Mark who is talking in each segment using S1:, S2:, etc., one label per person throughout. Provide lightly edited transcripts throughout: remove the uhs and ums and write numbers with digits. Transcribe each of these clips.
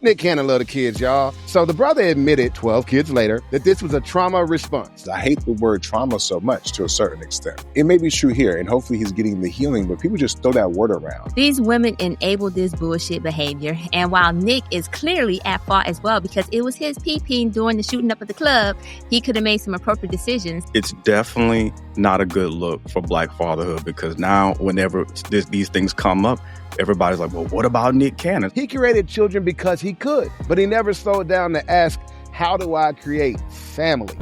S1: Nick Cannon love the kids, y'all. So the brother admitted 12 kids later that this was a trauma response.
S2: I hate the word trauma so much to a certain extent. It may be true here, and hopefully he's getting the healing, but people just throw that word around.
S3: These women enable this bullshit behavior. And while Nick is clearly at fault as well because it was his pee-pee during the shooting up at the club, he could have made some appropriate decisions.
S4: It's definitely not a good look for Black fatherhood because now whenever these things come up, everybody's like, well, what about Nick Cannon?
S1: He created children because he could, but he never slowed down to ask, how do I create family?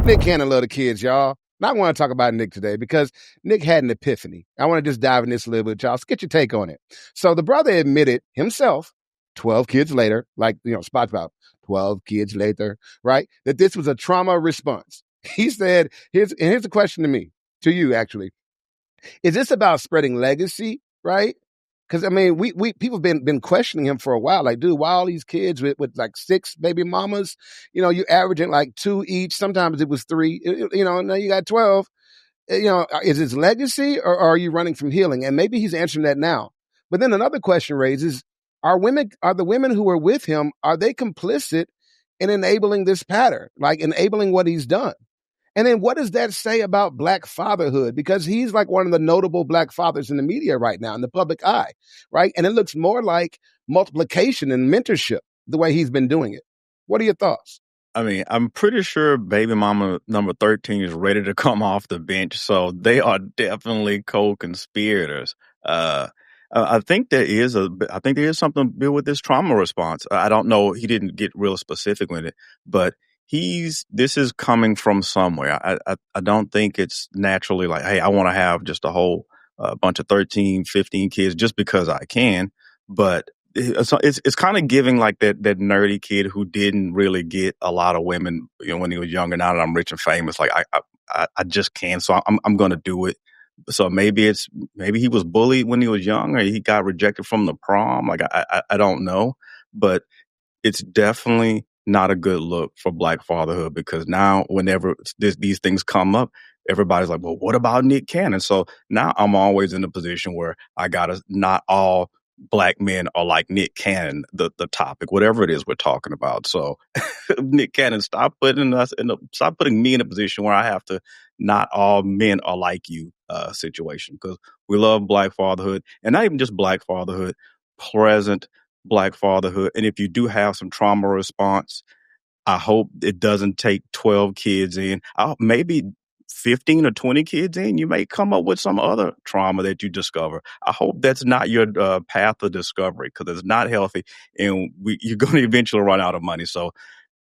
S1: Nick Cannon love the kids, y'all. Now I want to talk about Nick today because Nick had an epiphany. I want to just dive in this a little bit, y'all. So get your take on it. So the brother admitted himself, 12 kids later, like, SpongeBob, 12 kids later, right? That this was a trauma response. He said, here's the question to you actually. Is this about spreading legacy, right? Because we people have been questioning him for a while. Like, dude, why all these kids with like 6 baby mamas? You averaging like 2 each. Sometimes it was 3. And now you got 12. Is this legacy or are you running from healing? And maybe he's answering that now. But then another question raises: are the women who are with him, are they complicit in enabling this pattern, like enabling what he's done? And then what does that say about Black fatherhood? Because he's like one of the notable Black fathers in the media right now, in the public eye, right? And it looks more like multiplication and mentorship, the way he's been doing it. What are your thoughts?
S4: I'm pretty sure baby mama number 13 is ready to come off the bench. So they are definitely co-conspirators. I think there is something to do with this trauma response. I don't know. He didn't get real specific with it, but this is coming from somewhere. I don't think it's naturally like, hey, I want to have just a whole bunch of 13, 15 kids just because I can. But it's kind of giving like that nerdy kid who didn't really get a lot of women, when he was younger. Now that I'm rich and famous, like I just can. So I'm going to do it. So maybe he was bullied when he was young, or he got rejected from the prom. Like I don't know, but it's definitely not a good look for Black fatherhood because now whenever these things come up, everybody's like, well, what about Nick Cannon? So now I'm always in a position where I gotta, not all Black men are like Nick Cannon, the topic, whatever it is we're talking about. So Nick Cannon, stop putting me in a position where I have to, not all men are like you situation, because we love Black fatherhood, and not even just Black fatherhood, present Black fatherhood. And if you do have some trauma response, I hope it doesn't take 12 kids in. Maybe 15 or 20 kids in, you may come up with some other trauma that you discover. I hope that's not your path of discovery, because it's not healthy, and you're going to eventually run out of money. So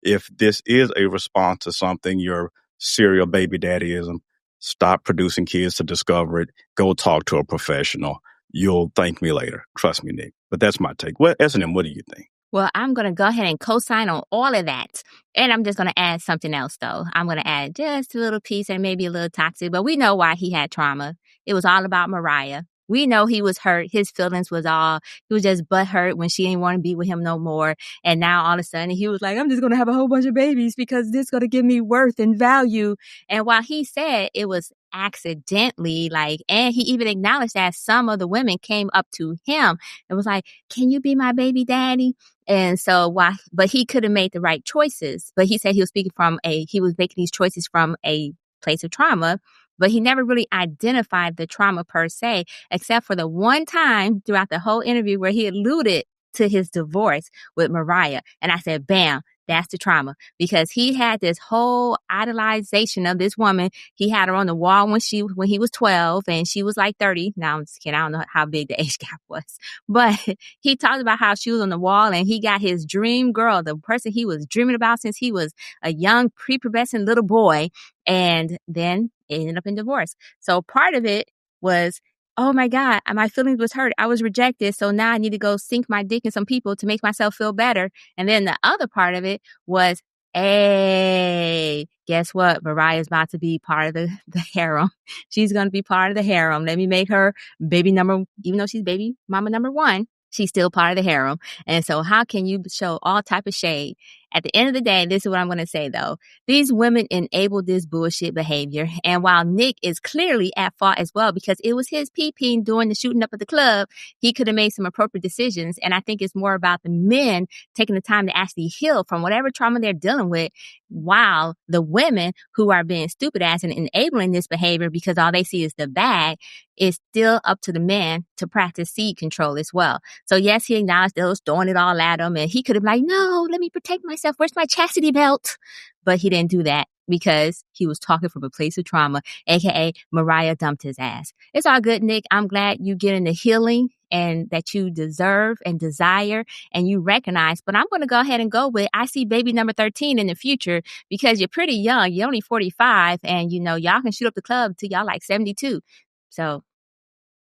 S4: if this is a response to something, your serial baby daddyism, stop producing kids to discover it. Go talk to a professional. You'll thank me later. Trust me, Nick. But that's my take. S&M, what do you think?
S3: Well, I'm going to go ahead and co-sign on all of that. And I'm just going to add something else, though. I'm going to add just a little piece and maybe a little toxic, but we know why he had trauma. It was all about Mariah. We know he was hurt. His feelings he was just butthurt when she didn't want to be with him no more. And now all of a sudden he was like, I'm just going to have a whole bunch of babies because this is going to give me worth and value. And while he said it was accidentally, and he even acknowledged that some of the women came up to him and was like, can you be my baby daddy? And so but he could have made the right choices. But he said he was making these choices from a place of trauma. But he never really identified the trauma per se, except for the one time throughout the whole interview where he alluded to his divorce with Mariah. And I said, bam, that's the trauma. Because he had this whole idolization of this woman. He had her on the wall when he was 12 and she was like 30. Now I'm just kidding. I don't know how big the age gap was. But he talked about how she was on the wall and he got his dream girl, the person he was dreaming about since he was a young prepubescent little boy. And then it ended up in divorce. So part of it was, oh my God, my feelings was hurt. I was rejected. So now I need to go sink my dick in some people to make myself feel better. And then the other part of it was, hey, guess what? Mariah's about to be part of the harem. She's going to be part of the harem. Let me make her baby number, even though she's baby mama number 1. She's still part of the harem. And so how can you show all type of shade At the end of the day, this is what I'm going to say though. These women enable this bullshit behavior. And while Nick is clearly at fault as well, because it was his pee-peeing during the shooting up at the club, he could have made some appropriate decisions. And I think it's more about the men taking the time to actually heal from whatever trauma they're dealing with, while the women who are being stupid ass and enabling this behavior because all they see is the bag, is still up to the men to practice seed control as well. So yes, he acknowledged they was throwing it all at him, and he could have been like, no, let me protect myself. Where's my chastity belt? But he didn't do that because he was talking from a place of trauma, aka Mariah dumped his ass. It's all good, Nick. I'm glad you getting the healing and that you deserve and desire and you recognize. But I'm going to go ahead and go with, I see baby number 13 in the future because you're pretty young. You're only 45 and, y'all can shoot up the club till y'all like 72. So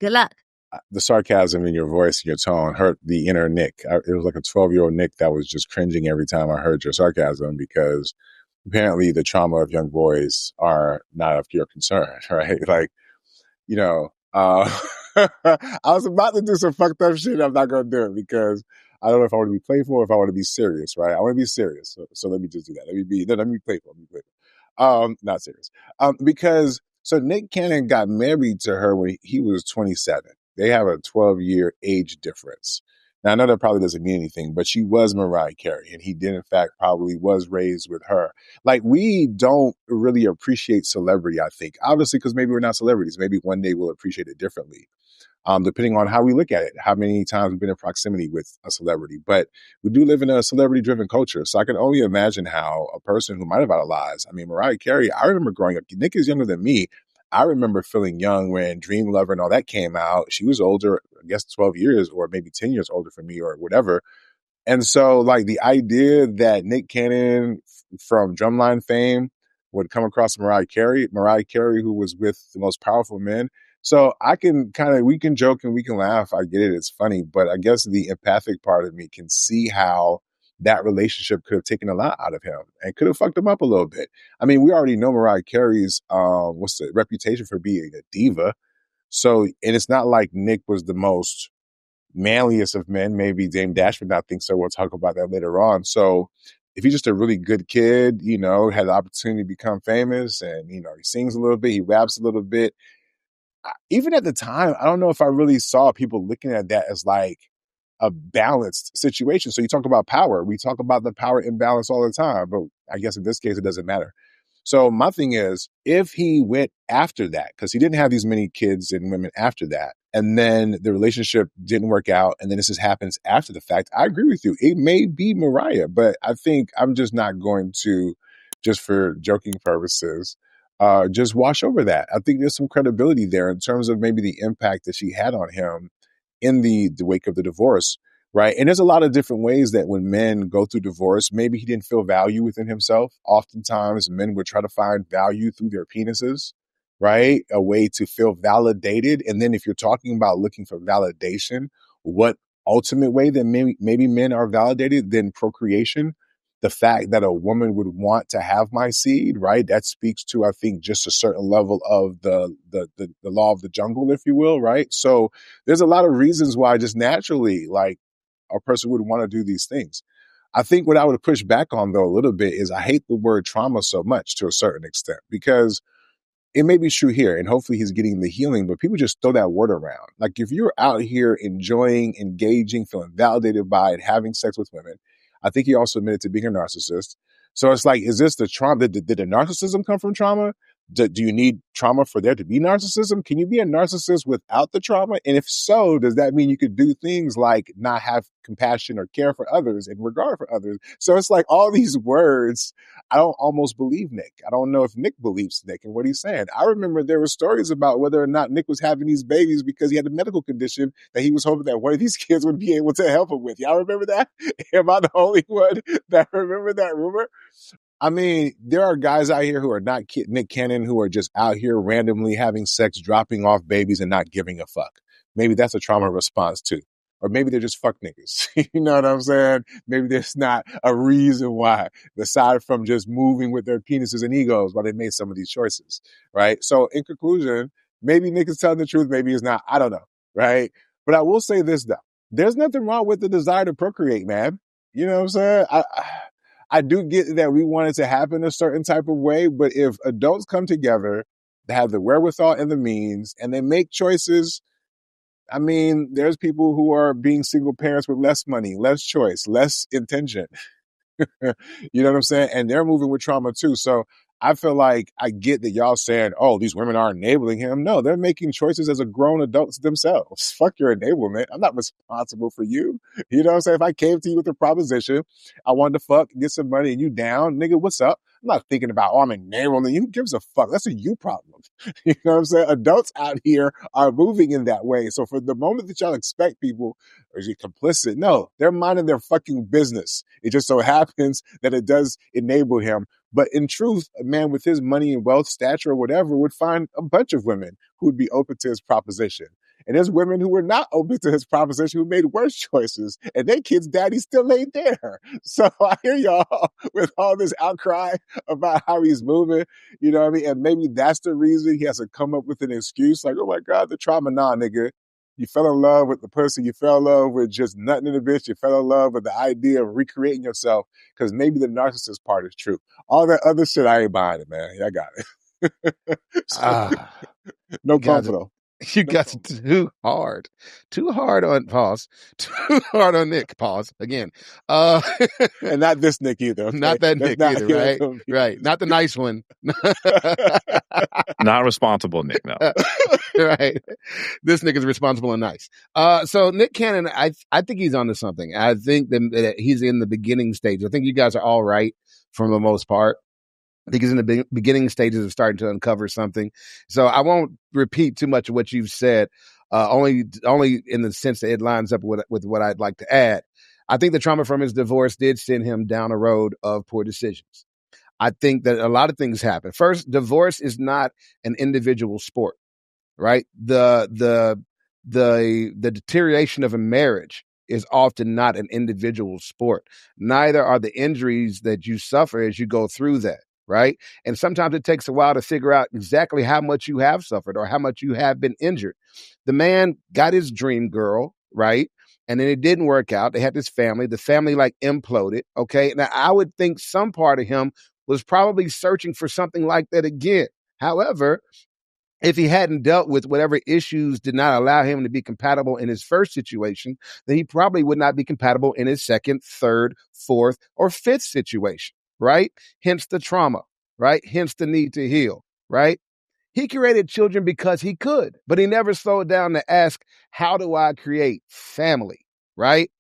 S3: good luck.
S2: The sarcasm in your voice, your tone hurt the inner Nick. It was like a 12-year-old Nick that was just cringing every time I heard your sarcasm, because apparently the trauma of young boys are not of your concern, right? Like, I was about to do some fucked up shit. I'm not going to do it because I don't know if I want to be playful or if I want to be serious, right? I want to be serious. So let me just do that. Let me be playful. Not serious. Because so Nick Cannon got married to her when he was 27. They have a 12-year age difference. Now, I know that probably doesn't mean anything, but she was Mariah Carey, and he did, in fact, probably was raised with her. Like, we don't really appreciate celebrity, I think. Obviously, because maybe we're not celebrities. Maybe one day we'll appreciate it differently, depending on how we look at it, how many times we've been in proximity with a celebrity. But we do live in a celebrity-driven culture, so I can only imagine how a person who might have idolized, Mariah Carey, I remember growing up, Nick is younger than me, I remember feeling young when Dream Lover and all that came out. She was older, I guess 12 years or maybe 10 years older from me or whatever. And so, like, the idea that Nick Cannon from Drumline fame would come across Mariah Carey, who was with the most powerful men. So we can joke and we can laugh. I get it. It's funny. But I guess the empathic part of me can see how that relationship could have taken a lot out of him and could have fucked him up a little bit. We already know Mariah Carey's, reputation for being a diva. So, and it's not like Nick was the most manliest of men. Maybe Dame Dash would not think so. We'll talk about that later on. So if he's just a really good kid, had the opportunity to become famous and, he sings a little bit, he raps a little bit. Even at the time, I don't know if I really saw people looking at that as like a balanced situation. So you talk about power. We talk about the power imbalance all the time, but I guess in this case, it doesn't matter. So my thing is, if he went after that, because he didn't have these many kids and women after that, and then the relationship didn't work out, and then this happens after the fact, I agree with you. It may be Mariah, but I think I'm just not going to, just for joking purposes, just wash over that. I think there's some credibility there in terms of maybe the impact that she had on him in the wake of the divorce, right? And there's a lot of different ways that when men go through divorce, maybe he didn't feel value within himself. Oftentimes, men would try to find value through their penises, right? A way to feel validated. And then if you're talking about looking for validation, what ultimate way that maybe men are validated than procreation? The fact that a woman would want to have my seed, right? That speaks to, I think, just a certain level of the law of the jungle, if you will, right? So there's a lot of reasons why just naturally, like, a person would want to do these things. I think what I would push back on, though, a little bit is I hate the word trauma so much to a certain extent, because it may be true here, and hopefully he's getting the healing, but people just throw that word around. Like, if you're out here enjoying, engaging, feeling validated by it, having sex with women, I think he also admitted to being a narcissist. So it's like, is this the trauma? Did the narcissism come from trauma? Do you need trauma for there to be narcissism? Can you be a narcissist without the trauma? And if so, does that mean you could do things like not have compassion or care for others and regard for others? So it's like all these words, I don't almost believe Nick. I don't know if Nick believes Nick and what he's saying. I remember there were stories about whether or not Nick was having these babies because he had a medical condition that he was hoping that one of these kids would be able to help him with. Y'all remember that? Am I the only one that remember that rumor? There are guys out here who are not Nick Cannon, who are just out here randomly having sex, dropping off babies and not giving a fuck. Maybe that's a trauma response too. Or maybe they're just fuck niggas. You know what I'm saying? Maybe there's not a reason why, aside from just moving with their penises and egos, why they made some of these choices, right? So in conclusion, maybe Nick is telling the truth, maybe he's not. I don't know, right? But I will say this, though. There's nothing wrong with the desire to procreate, man. You know what I'm saying? I do get that we want it to happen a certain type of way, but if adults come together, they have the wherewithal and the means, and they make choices. I mean, there's people who are being single parents with less money, less choice, less intention. You know what I'm saying? And they're moving with trauma too. So I feel like I get that y'all saying, oh, these women are enabling him. No, they're making choices as a grown adults themselves. Fuck your enablement. I'm not responsible for you. You know what I'm saying? If I came to you with a proposition, I wanted to fuck, get some money, and you down, nigga, what's up? I'm not thinking about, oh, I'm enabling you. Who gives a fuck? That's a you problem. You know what I'm saying? Adults out here are moving in that way. So for the moment that y'all expect people, or is he complicit? No, they're minding their fucking business. It just so happens that it does enable him. But in truth, a man with his money and wealth, stature, or whatever would find a bunch of women who would be open to his proposition. And there's women who were not open to his proposition who made worse choices, and their kids' daddy still ain't there. So I hear y'all with all this outcry about how he's moving, you know what I mean? And maybe that's the reason he has to come up with an excuse like, oh my God, the trauma, nah, nigga. You fell in love with the person, you fell in love with just nothing in the bitch, you fell in love with the idea of recreating yourself, because maybe the narcissist part is true. All that other shit, I ain't buying it, man. I got it. So, no
S1: You guys,
S2: comfort.
S1: you guys are too hard on pause, too hard on Nick. Pause again.
S2: And not this Nick either. Okay?
S1: Not that
S2: Let's
S1: Nick
S2: not
S1: either,
S2: get
S1: right?
S2: him.
S1: Right. Not the nice one.
S4: Not responsible, Nick. No.
S1: Right. This Nick is responsible and nice. So Nick Cannon, I think he's onto something. I think that he's in the beginning stage. I think you guys are all right for the most part. I think he's in the beginning stages of starting to uncover something. So I won't repeat too much of what you've said, only in the sense that it lines up with what I'd like to add. I think the trauma from his divorce did send him down a road of poor decisions. I think that a lot of things happen. First, divorce is not an individual sport, right? The deterioration of a marriage is often not an individual sport. Neither are the injuries that you suffer as you go through that, right? And sometimes it takes a while to figure out exactly how much you have suffered or how much you have been injured. The man got his dream girl, right? And then it didn't work out. They had this family. The family like imploded. Okay. Now I would think some part of him was probably searching for something like that again. However, if he hadn't dealt with whatever issues did not allow him to be compatible in his first situation, then he probably would not be compatible in his second, third, fourth, or fifth situation, right? Hence the trauma, right? Hence the need to heal, right? He created children because he could, but he never slowed down to ask, how do I create family, right?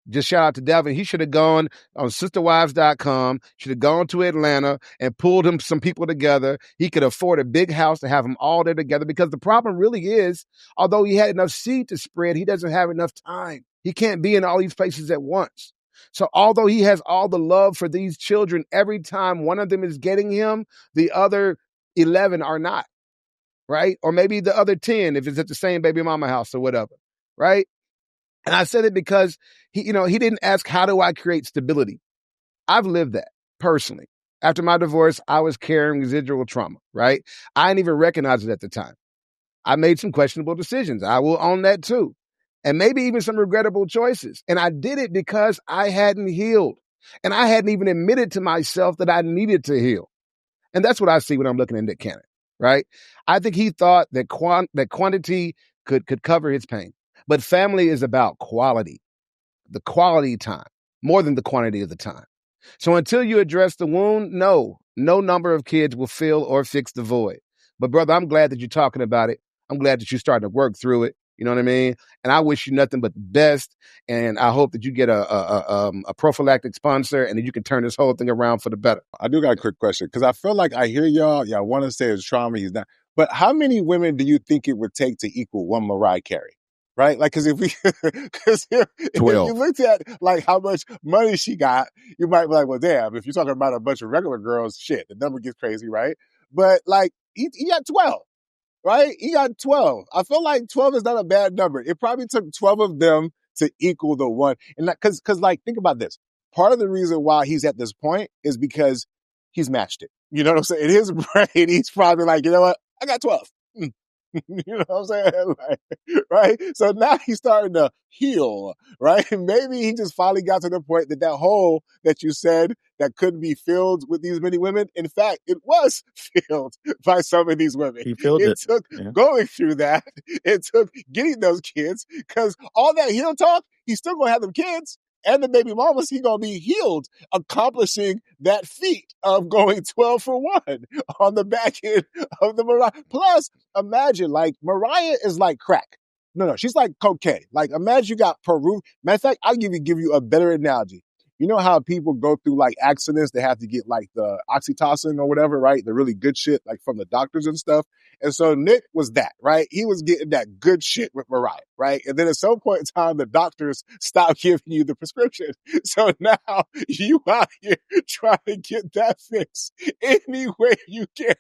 S1: Just shout out to Devin. He should have gone on sisterwives.com, should have gone to Atlanta and pulled him some people together. He could afford a big house to have them all there together, because the problem really is, although he had enough seed to spread, he doesn't have enough time. He can't be in all these places at once. So although he has all the love for these children, every time one of them is getting him, the other 11 are not, right? Or maybe the other 10 if it's at the same baby mama house or whatever, right? And I said it because he didn't ask, how do I create stability? I've lived that personally. After my divorce, I was carrying residual trauma, right? I didn't even recognize it at the time. I made some questionable decisions. I will own that too. And maybe even some regrettable choices. And I did it because I hadn't healed. And I hadn't even admitted to myself that I needed to heal. And that's what I see when I'm looking at Nick Cannon, right? I think he thought that quantity could cover his pain. But family is about quality, the quality time, more than the quantity of the time. So until you address the wound, no number of kids will fill or fix the void. But brother, I'm glad that you're talking about it. I'm glad that you're starting to work through it. You know what I mean? And I wish you nothing but the best. And I hope that you get a prophylactic sponsor and that you can turn this whole thing around for the better.
S2: I do got a quick question, because I feel like I hear y'all want to say it's trauma, he's not. But how many women do you think it would take to equal one Mariah Carey? Right? Like, because if you looked at like how much money she got, you might be like, well, damn, if you're talking about a bunch of regular girls, shit, the number gets crazy, right? But like, he got 12, right? He got 12. I feel like 12 is not a bad number. It probably took 12 of them to equal the one. And because like, think about this. Part of the reason why he's at this point is because he's matched it. You know what I'm saying? In his brain, he's probably like, you know what? I got 12. You know what I'm saying? Like, right? So now he's starting to heal, right? Maybe he just finally got to the point that that hole that you said that couldn't be filled with these many women, in fact, it was filled by some of these women.
S4: He filled
S2: It
S4: it.
S2: took
S4: Yeah.
S2: going through that. It took getting those kids, because all that heel talk, he's still going to have them kids. And the baby mamas, he gonna be healed, accomplishing that feat of going 12 for 1 on the back end of the Mariah. Plus, imagine, like, Mariah is like crack. No, she's like cocaine. Like, imagine you got Peru. Matter of fact, I'll give you a better analogy. You know how people go through like accidents, they have to get like the oxytocin or whatever, right? The really good shit, like from the doctors and stuff. And so Nick was that, right? He was getting that good shit with Mariah, right? And then at some point in time, the doctors stopped giving you the prescription. So now you out here trying to get that fix any way you can,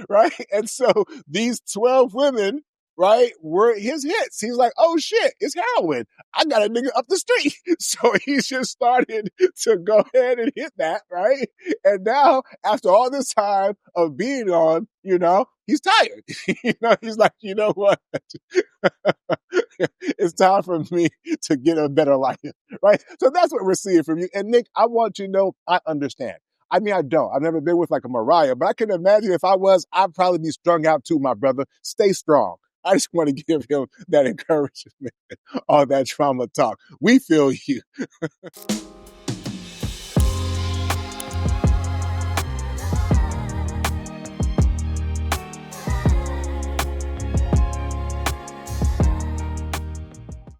S2: right? And so these 12 women, right, were his hits. He's like, oh shit, it's heroin. I got a nigga up the street. So he just started to go ahead and hit that, right? And now, after all this time of being on, you know, he's tired. You know, he's like, you know what? It's time for me to get a better life, right? So that's what we're seeing from you. And Nick, I want you to know, I understand. I mean, I don't. I've never been with like a Mariah, but I can imagine if I was, I'd probably be strung out too, my brother. Stay strong. I just want to give him that encouragement, all that trauma talk. We feel you.